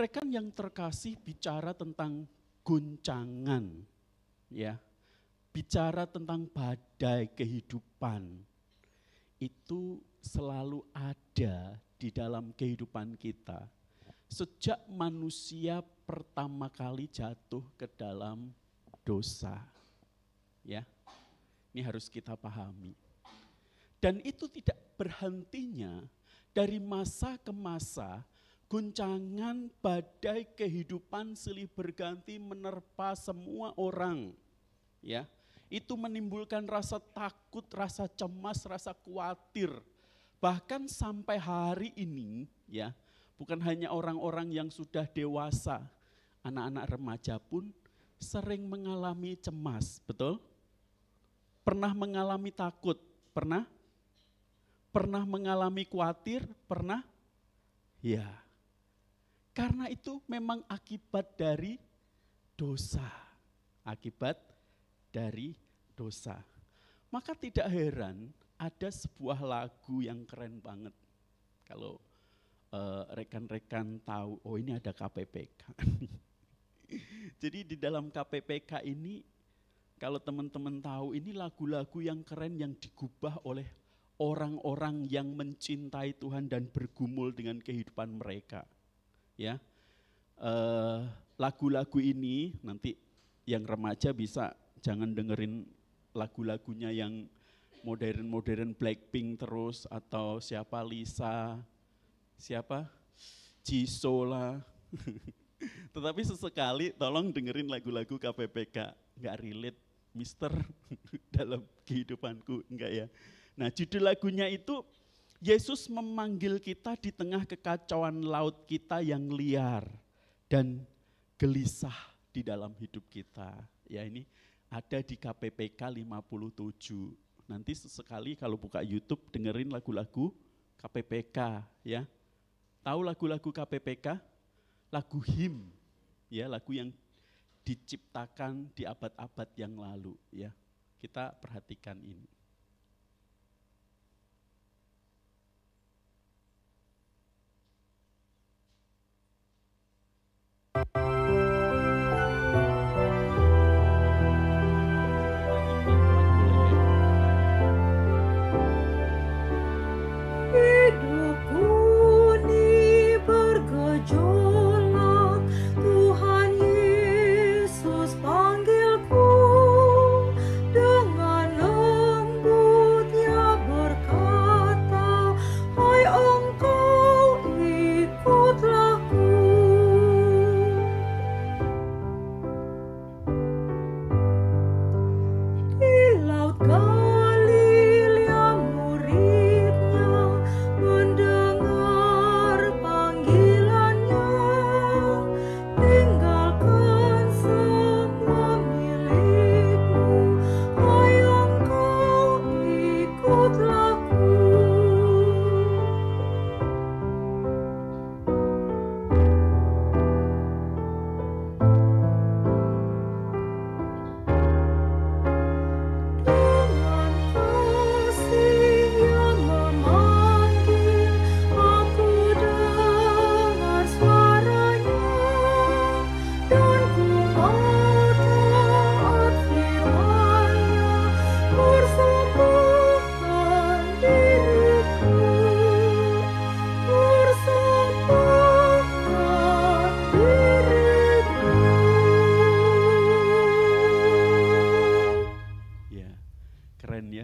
Rekan-rekan yang terkasih bicara tentang guncangan, ya, bicara tentang badai kehidupan, itu selalu ada di dalam kehidupan kita. Sejak manusia pertama kali jatuh ke dalam dosa, ya, ini harus kita pahami. Dan itu tidak berhentinya dari masa ke masa. Guncangan badai kehidupan silih berganti menerpa semua orang, ya. Itu menimbulkan rasa takut, rasa cemas, rasa khawatir. Bahkan sampai hari ini, ya, bukan hanya orang-orang yang sudah dewasa, anak-anak remaja pun sering mengalami cemas, betul? Pernah mengalami takut, pernah? Pernah mengalami khawatir, pernah? Ya. Karena itu memang akibat dari dosa. Akibat dari dosa. Maka tidak heran ada sebuah lagu yang keren banget. Kalau rekan-rekan tahu, oh ini ada KPPK. Jadi di dalam KPPK ini, kalau teman-teman tahu, ini lagu-lagu yang keren yang digubah oleh orang-orang yang mencintai Tuhan dan bergumul dengan kehidupan mereka. Ya, lagu-lagu ini nanti yang remaja bisa jangan dengerin lagu-lagunya yang modern-modern Blackpink terus atau siapa Lisa, siapa Jisoo lah. Tetapi sesekali tolong dengerin lagu-lagu KPPK, nggak relate Mister dalam kehidupanku, enggak ya. Nah judul lagunya itu Yesus memanggil kita di tengah kekacauan laut kita yang liar dan gelisah di dalam hidup kita. Ya ini ada di KPPK 57. Nanti sesekali kalau buka YouTube dengerin lagu-lagu KPPK ya. Tahu lagu-lagu KPPK? Lagu hymn, ya lagu yang diciptakan di abad-abad yang lalu ya. Kita perhatikan ini.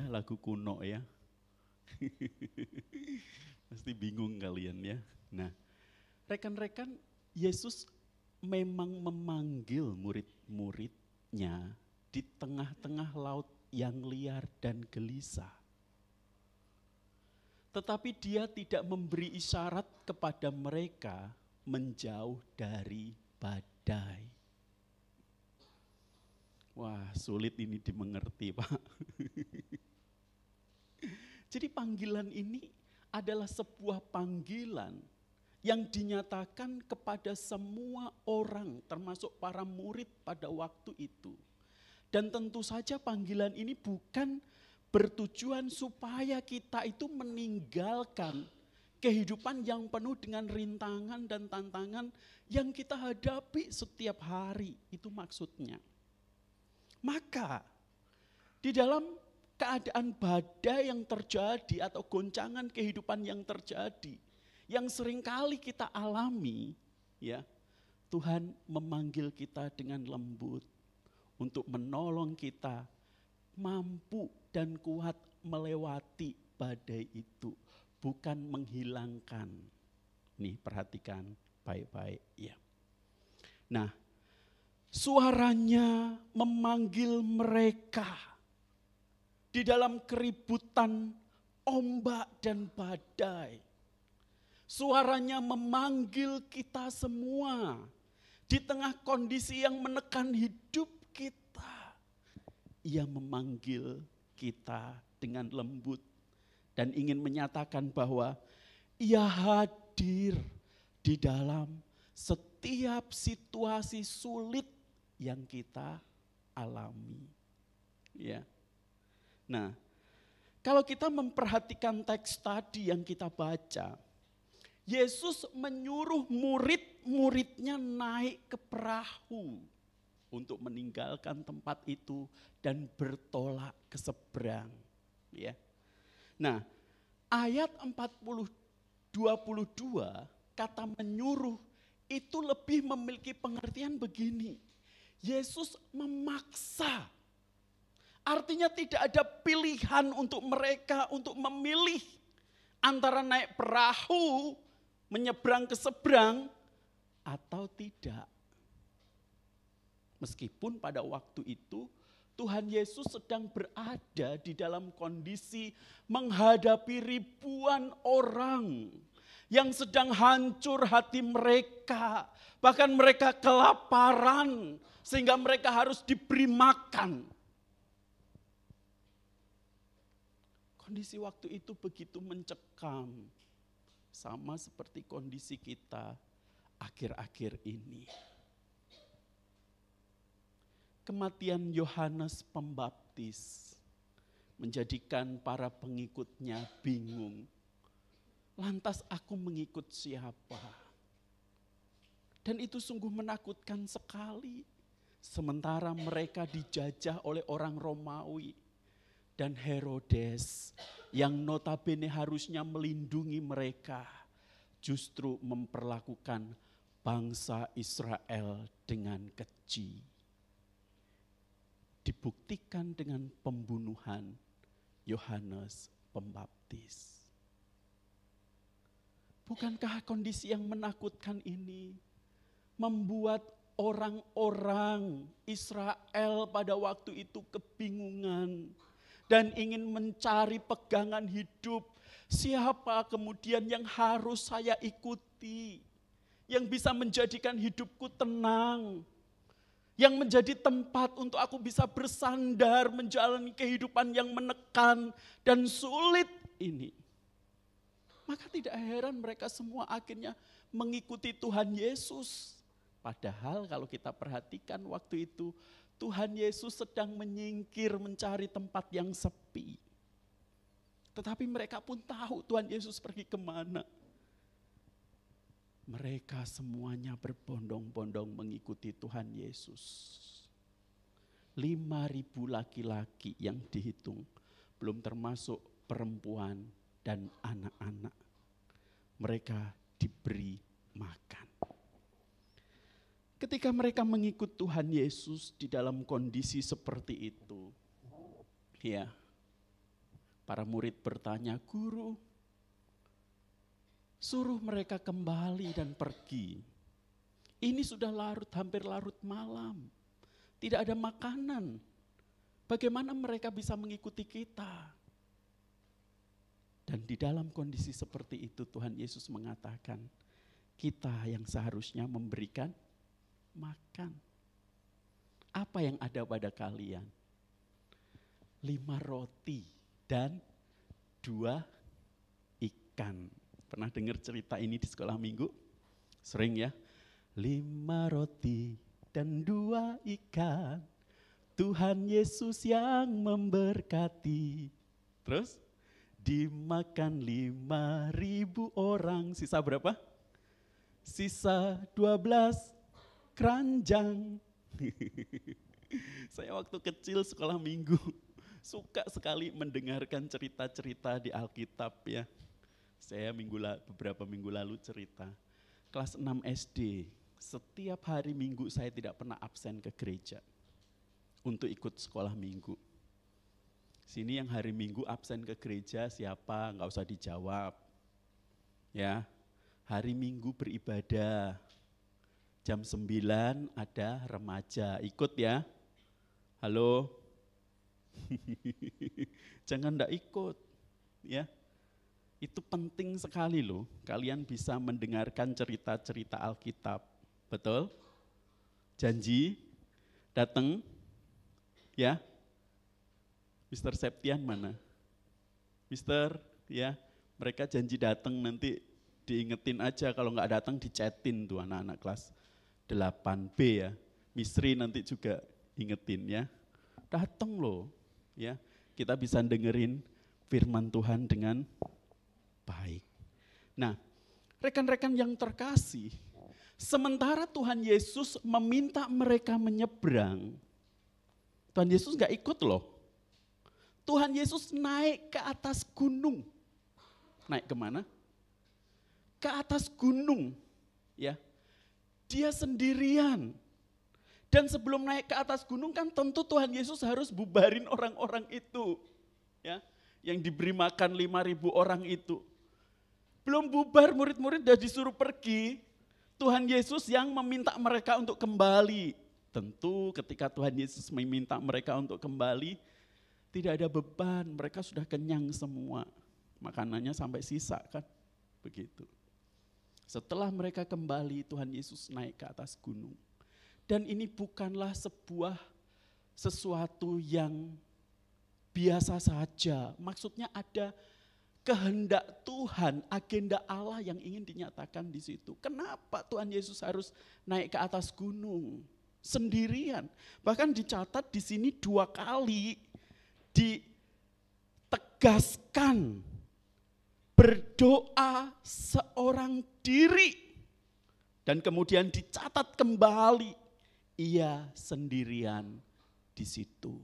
Lagu kuno ya. Pasti bingung kalian ya. Nah, rekan-rekan, Yesus memang memanggil murid-muridnya di tengah-tengah laut yang liar dan gelisah. Tetapi dia tidak memberi isyarat kepada mereka menjauh dari badai. Wah, sulit ini dimengerti, Pak. Jadi panggilan ini adalah sebuah panggilan yang dinyatakan kepada semua orang, termasuk para murid pada waktu itu. Dan tentu saja panggilan ini bukan bertujuan supaya kita itu meninggalkan Kehidupan yang penuh dengan rintangan dan tantangan yang kita hadapi setiap hari, itu maksudnya. Maka di dalam keadaan badai yang terjadi atau goncangan kehidupan yang terjadi, yang seringkali kita alami, ya, Tuhan memanggil kita dengan lembut untuk menolong kita mampu dan kuat melewati badai itu, bukan menghilangkan. Nih, perhatikan baik-baik ya. Nah, suaranya memanggil mereka di dalam keributan ombak dan badai. Suaranya memanggil kita semua di tengah kondisi yang menekan hidup kita. Ia memanggil kita dengan lembut dan ingin menyatakan bahwa Ia hadir di dalam setiap situasi sulit yang kita alami. Ya. Nah, kalau kita memperhatikan teks tadi yang kita baca, Yesus menyuruh murid-muridnya naik ke perahu untuk meninggalkan tempat itu dan bertolak ke seberang. Ya. Nah, ayat 22 kata menyuruh itu lebih memiliki pengertian begini. Yesus memaksa. Artinya tidak ada pilihan untuk mereka untuk memilih antara naik perahu menyeberang ke seberang atau tidak. Meskipun pada waktu itu Tuhan Yesus sedang berada di dalam kondisi menghadapi ribuan orang yang sedang hancur hati mereka. Bahkan mereka kelaparan sehingga mereka harus diberi makan. Kondisi waktu itu begitu mencekam. Sama seperti kondisi kita akhir-akhir ini. Kematian Yohanes Pembaptis menjadikan para pengikutnya bingung. Lantas aku mengikut siapa? Dan itu sungguh menakutkan sekali. Sementara mereka dijajah oleh orang Romawi dan Herodes yang notabene harusnya melindungi mereka, justru memperlakukan bangsa Israel dengan keji. Dibuktikan dengan pembunuhan Yohanes Pembaptis. Bukankah kondisi yang menakutkan ini membuat orang-orang Israel pada waktu itu kebingungan dan ingin mencari pegangan hidup? Siapa kemudian yang harus saya ikuti, yang bisa menjadikan hidupku tenang, yang menjadi tempat untuk aku bisa bersandar menjalani kehidupan yang menekan dan sulit ini? Maka tidak heran mereka semua akhirnya mengikuti Tuhan Yesus. Padahal kalau kita perhatikan waktu itu, Tuhan Yesus sedang menyingkir mencari tempat yang sepi. Tetapi mereka pun tahu Tuhan Yesus pergi kemana. Mereka semuanya berbondong-bondong mengikuti Tuhan Yesus. 5.000 laki-laki yang dihitung, belum termasuk perempuan dan anak-anak. Mereka diberi makan. Ketika mereka mengikut Tuhan Yesus di dalam kondisi seperti itu, ya, para murid bertanya, "Guru, suruh mereka kembali dan pergi. Ini sudah hampir larut malam. Tidak ada makanan. Bagaimana mereka bisa mengikuti kita?" Dan di dalam kondisi seperti itu Tuhan Yesus mengatakan, kita yang seharusnya memberikan makan. Apa yang ada pada kalian? 5 roti dan 2 ikan. Pernah dengar cerita ini di sekolah minggu? Sering ya. 5 roti dan 2 ikan, Tuhan Yesus yang memberkati. Terus dimakan 5.000 orang. Sisa berapa? Sisa 12 keranjang. Saya waktu kecil sekolah minggu suka sekali mendengarkan cerita-cerita di Alkitab ya. Saya beberapa minggu lalu cerita. Kelas 6 SD, setiap hari Minggu saya tidak pernah absen ke gereja untuk ikut sekolah minggu. Sini yang hari Minggu absen ke gereja siapa? Enggak usah dijawab. Ya, hari Minggu beribadah. Jam 9 ada remaja, ikut ya. Halo? Jangan enggak ikut. Ya. Itu penting sekali loh, kalian bisa mendengarkan cerita-cerita Alkitab. Betul? Janji? Datang? Ya? Mister Septian mana? Mister, ya, mereka janji datang, nanti diingetin aja, kalau nggak datang dicetin tuh anak-anak kelas 8B ya. Misri nanti juga ingetin ya. Datang loh, ya. Kita bisa dengerin firman Tuhan dengan baik. Nah, rekan-rekan yang terkasih, sementara Tuhan Yesus meminta mereka menyeberang, Tuhan Yesus nggak ikut loh. Tuhan Yesus naik ke atas gunung. Naik kemana? Ke atas gunung, ya. Dia sendirian. Dan sebelum naik ke atas gunung kan tentu Tuhan Yesus harus bubarin orang-orang itu, ya. Yang diberi makan 5.000 orang itu. Belum bubar, murid-murid udah disuruh pergi. Tuhan Yesus yang meminta mereka untuk kembali. Tentu ketika Tuhan Yesus meminta mereka untuk kembali, tidak ada beban, mereka sudah kenyang semua. Makanannya sampai sisa kan, begitu. Setelah mereka kembali, Tuhan Yesus naik ke atas gunung. Dan ini bukanlah sesuatu yang biasa saja. Maksudnya ada kehendak Tuhan, agenda Allah yang ingin dinyatakan di situ. Kenapa Tuhan Yesus harus naik ke atas gunung sendirian? Bahkan dicatat di sini 2 kali ditegaskan berdoa seorang diri. Dan kemudian dicatat kembali, ia sendirian di situ.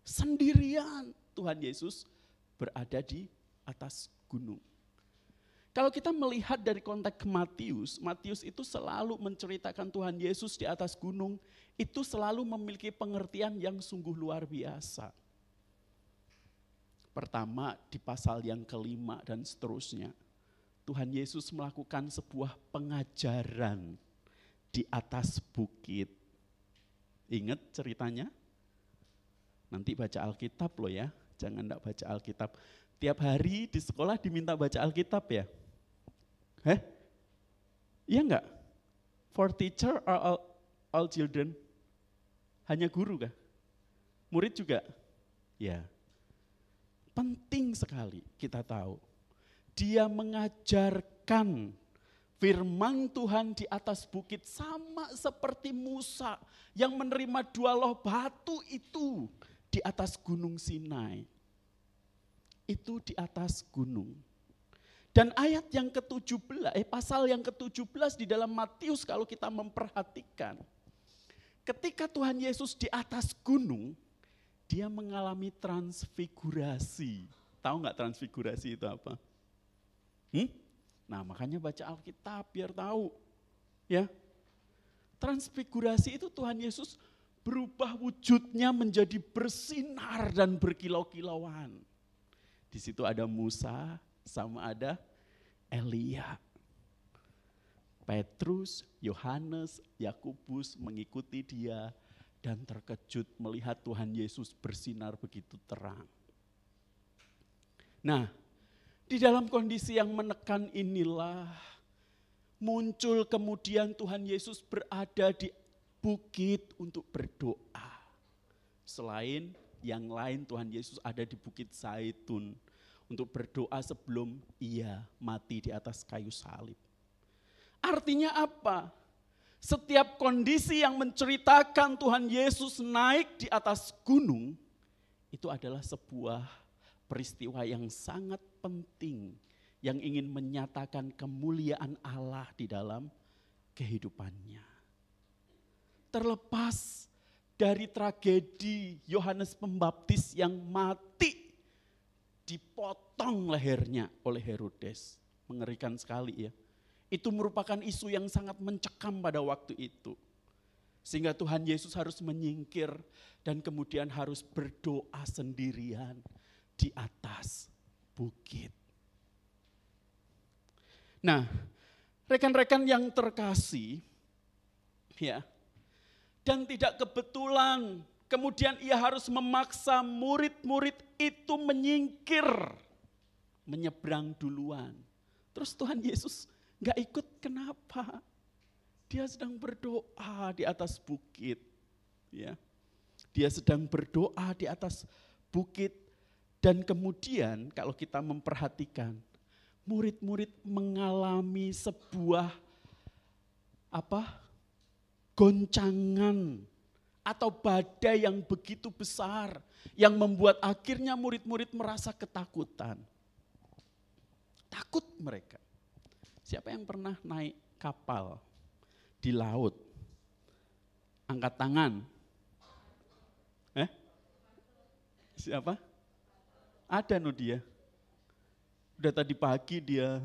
Sendirian Tuhan Yesus berada di atas gunung. Kalau kita melihat dari konteks Matius itu selalu menceritakan Tuhan Yesus di atas gunung, itu selalu memiliki pengertian yang sungguh luar biasa. Pertama di pasal yang ke-5 dan seterusnya, Tuhan Yesus melakukan sebuah pengajaran di atas bukit. Ingat ceritanya? Nanti baca Alkitab loh ya, jangan enggak baca Alkitab. Tiap hari di sekolah diminta baca Alkitab ya? Iya enggak? For teacher or all children? Hanya guru kah? Murid juga? Ya. Penting sekali kita tahu. Dia mengajarkan firman Tuhan di atas bukit sama seperti Musa yang menerima 2 loh batu itu di atas gunung Sinai. Itu di atas gunung. Dan ayat yang ke-17, pasal yang ke-17 di dalam Matius kalau kita memperhatikan. Ketika Tuhan Yesus di atas gunung, dia mengalami transfigurasi. Tahu nggak transfigurasi itu apa? Nah makanya baca Alkitab biar tahu. Ya, transfigurasi itu Tuhan Yesus berubah wujudnya menjadi bersinar dan berkilau-kilauan. Di situ ada Musa sama ada Elia. Petrus, Yohanes, Yakobus mengikuti dia dan terkejut melihat Tuhan Yesus bersinar begitu terang. Nah, di dalam kondisi yang menekan inilah muncul kemudian Tuhan Yesus berada di bukit untuk berdoa. Selain yang lain Tuhan Yesus ada di Bukit Zaitun untuk berdoa sebelum ia mati di atas kayu salib. Artinya apa? Setiap kondisi yang menceritakan Tuhan Yesus naik di atas gunung, itu adalah sebuah peristiwa yang sangat penting yang ingin menyatakan kemuliaan Allah di dalam kehidupannya. Terlepas dari tragedi Yohanes Pembaptis yang mati dipotong lehernya oleh Herodes. Mengerikan sekali ya. Itu merupakan isu yang sangat mencekam pada waktu itu. Sehingga Tuhan Yesus harus menyingkir dan kemudian harus berdoa sendirian di atas bukit. Nah, rekan-rekan yang terkasih, ya, dan tidak kebetulan kemudian ia harus memaksa murid-murid itu menyingkir, menyeberang duluan. Terus Tuhan Yesus gak ikut, kenapa? Dia sedang berdoa di atas bukit. Ya. Dia sedang berdoa di atas bukit dan kemudian kalau kita memperhatikan, murid-murid mengalami sebuah goncangan atau badai yang begitu besar yang membuat akhirnya murid-murid merasa ketakutan. Takut mereka. Siapa yang pernah naik kapal di laut? Angkat tangan. Siapa? Ada dia. Udah tadi pagi dia.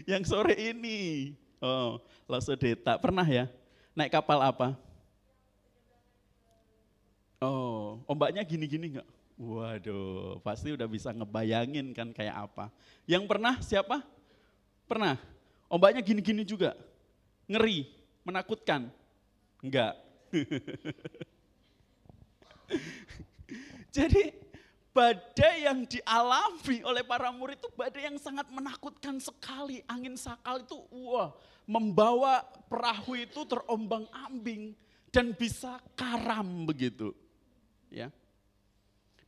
Yang sore ini. Oh, Lausodeta. Pernah ya? Naik kapal apa? Oh, ombaknya gini-gini enggak? Waduh, pasti udah bisa ngebayangin kan kayak apa. Yang pernah siapa? Pernah? Ombaknya gini-gini juga? Ngeri, menakutkan? Enggak. Jadi badai yang dialami oleh para murid itu badai yang sangat menakutkan sekali. Angin sakal itu membawa perahu itu terombang-ambing dan bisa karam begitu. Ya.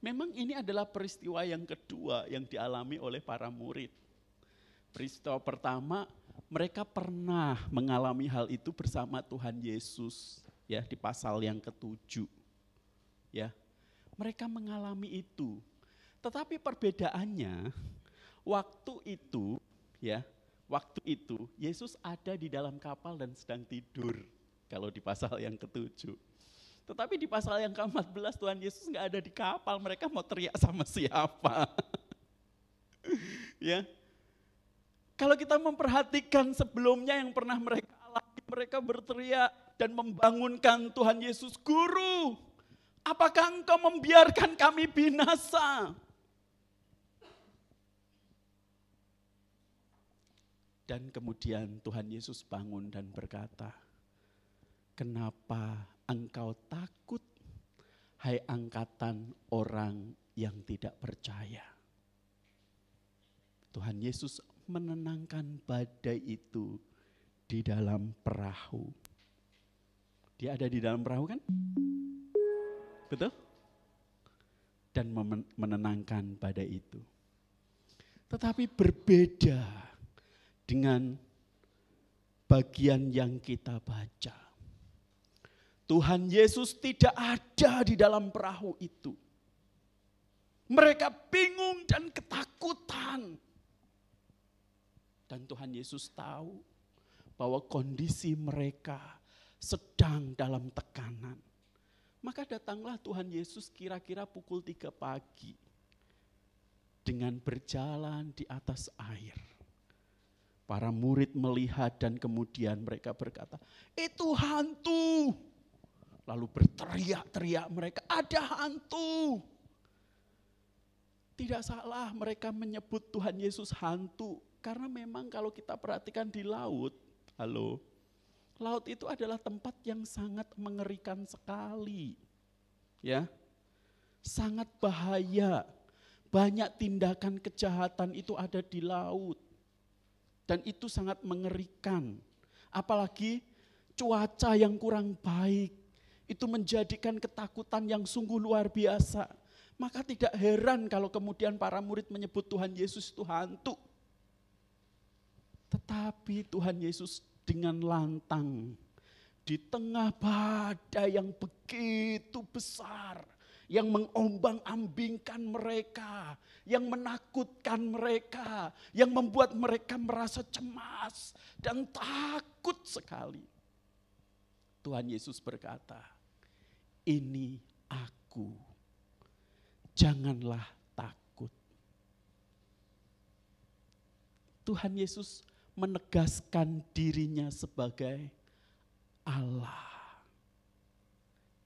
Memang ini adalah peristiwa yang kedua yang dialami oleh para murid. Peristiwa pertama, mereka pernah mengalami hal itu bersama Tuhan Yesus, ya, di pasal yang ke-7. Ya. Mereka mengalami itu. Tetapi perbedaannya waktu itu Yesus ada di dalam kapal dan sedang tidur kalau di pasal yang ke-7. Tetapi di pasal yang ke-14 Tuhan Yesus enggak ada di kapal, mereka mau teriak sama siapa? Ya. Kalau kita memperhatikan sebelumnya yang pernah mereka alami, mereka berteriak dan membangunkan Tuhan Yesus, "Guru, apakah engkau membiarkan kami binasa?" Dan kemudian Tuhan Yesus bangun dan berkata, "Kenapa engkau takut, hai angkatan orang yang tidak percaya?" Tuhan Yesus menenangkan badai itu di dalam perahu. Dia ada di dalam perahu kan? Betul? Dan menenangkan badai itu. Tetapi berbeda dengan bagian yang kita baca. Tuhan Yesus tidak ada di dalam perahu itu. Mereka bingung dan ketakutan. Dan Tuhan Yesus tahu bahwa kondisi mereka sedang dalam tekanan. Maka datanglah Tuhan Yesus kira-kira pukul 3 pagi dengan berjalan di atas air. Para murid melihat dan kemudian mereka berkata, "Itu hantu." Lalu berteriak-teriak mereka, "Ada hantu." Tidak salah mereka menyebut Tuhan Yesus hantu. Karena memang kalau kita perhatikan di laut, laut itu adalah tempat yang sangat mengerikan sekali. Ya, sangat bahaya. Banyak tindakan kejahatan itu ada di laut. Dan itu sangat mengerikan. Apalagi cuaca yang kurang baik. Itu menjadikan ketakutan yang sungguh luar biasa. Maka tidak heran kalau kemudian para murid menyebut Tuhan Yesus itu hantu. Tetapi Tuhan Yesus dengan lantang di tengah badai yang begitu besar, yang mengombang-ambingkan mereka, yang menakutkan mereka, yang membuat mereka merasa cemas dan takut sekali. Tuhan Yesus berkata, ini aku, janganlah takut. Tuhan Yesus menegaskan dirinya sebagai Allah.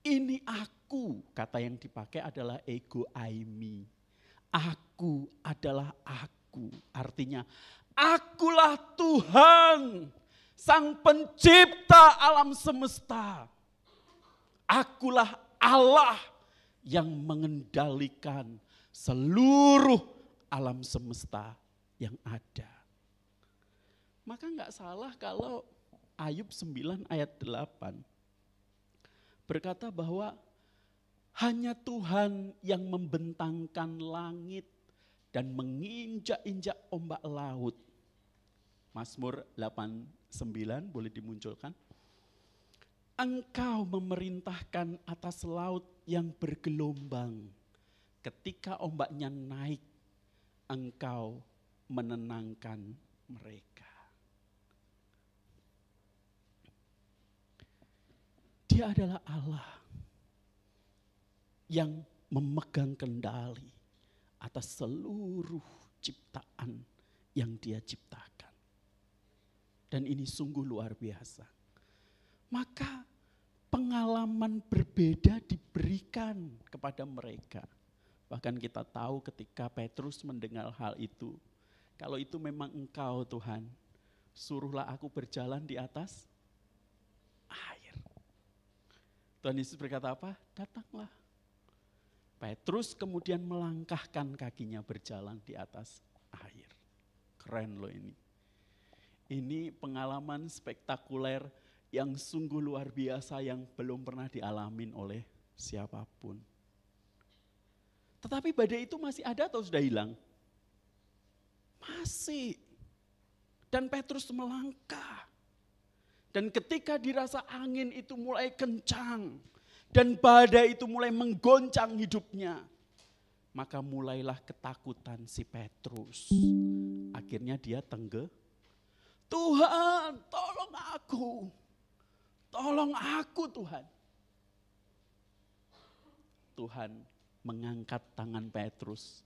Ini aku, kata yang dipakai adalah ego aimi. Aku adalah aku, artinya akulah Tuhan, Sang Pencipta alam semesta. Akulah Allah yang mengendalikan seluruh alam semesta yang ada. Maka enggak salah kalau Ayub 9 ayat 8 berkata bahwa hanya Tuhan yang membentangkan langit dan menginjak-injak ombak laut. Mazmur 8:9 boleh dimunculkan. Engkau memerintahkan atas laut yang bergelombang. Ketika ombaknya naik, engkau menenangkan mereka. Dia adalah Allah yang memegang kendali atas seluruh ciptaan yang Dia ciptakan. Dan ini sungguh luar biasa. Maka pengalaman berbeda diberikan kepada mereka. Bahkan kita tahu ketika Petrus mendengar hal itu, kalau itu memang Engkau Tuhan, suruhlah aku berjalan di atas air. Tuhan Yesus berkata apa? Datanglah. Petrus kemudian melangkahkan kakinya berjalan di atas air. Keren loh ini. Ini pengalaman spektakuler yang sungguh luar biasa yang belum pernah dialamin oleh siapapun. Tetapi badai itu masih ada atau sudah hilang? Masih. Dan Petrus melangkah. Dan ketika dirasa angin itu mulai kencang dan badai itu mulai menggoncang hidupnya, maka mulailah ketakutan si Petrus. Akhirnya dia tenggelam. Tuhan, tolong aku. Tolong aku Tuhan. Tuhan mengangkat tangan Petrus.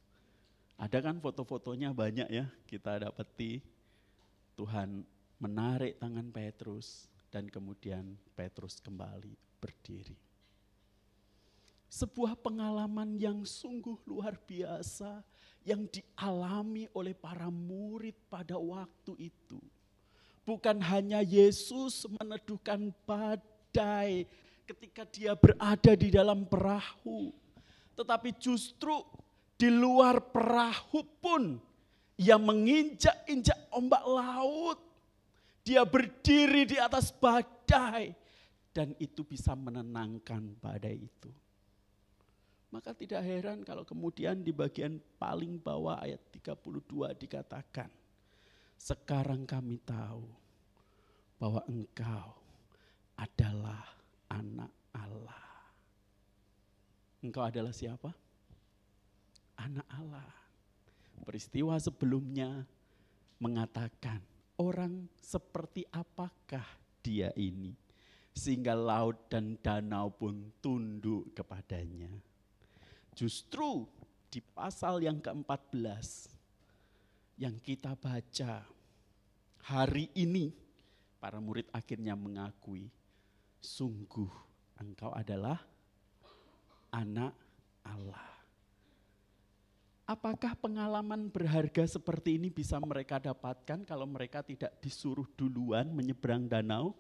Ada kan foto-fotonya banyak ya kita dapati. Tuhan menarik tangan Petrus dan kemudian Petrus kembali berdiri. Sebuah pengalaman yang sungguh luar biasa yang dialami oleh para murid pada waktu itu. Bukan hanya Yesus meneduhkan badai ketika dia berada di dalam perahu, tetapi justru di luar perahu pun ia menginjak-injak ombak laut. Dia berdiri di atas badai dan itu bisa menenangkan badai itu. Maka tidak heran kalau kemudian di bagian paling bawah ayat 32 dikatakan, sekarang kami tahu bahwa Engkau adalah anak Allah. Engkau adalah siapa? Anak Allah. Peristiwa sebelumnya mengatakan, orang seperti apakah dia ini? Sehingga laut dan danau pun tunduk kepadanya. Justru di pasal yang ke-14 yang kita baca hari ini, para murid akhirnya mengakui, sungguh engkau adalah anak Allah. Apakah pengalaman berharga seperti ini bisa mereka dapatkan kalau mereka tidak disuruh duluan menyeberang danau?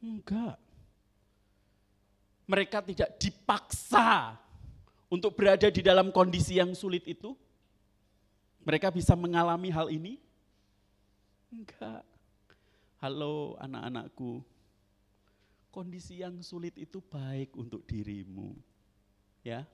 Enggak. Mereka tidak dipaksa untuk berada di dalam kondisi yang sulit itu. Mereka bisa mengalami hal ini? Enggak. Halo anak-anakku, kondisi yang sulit itu baik untuk dirimu. Ya.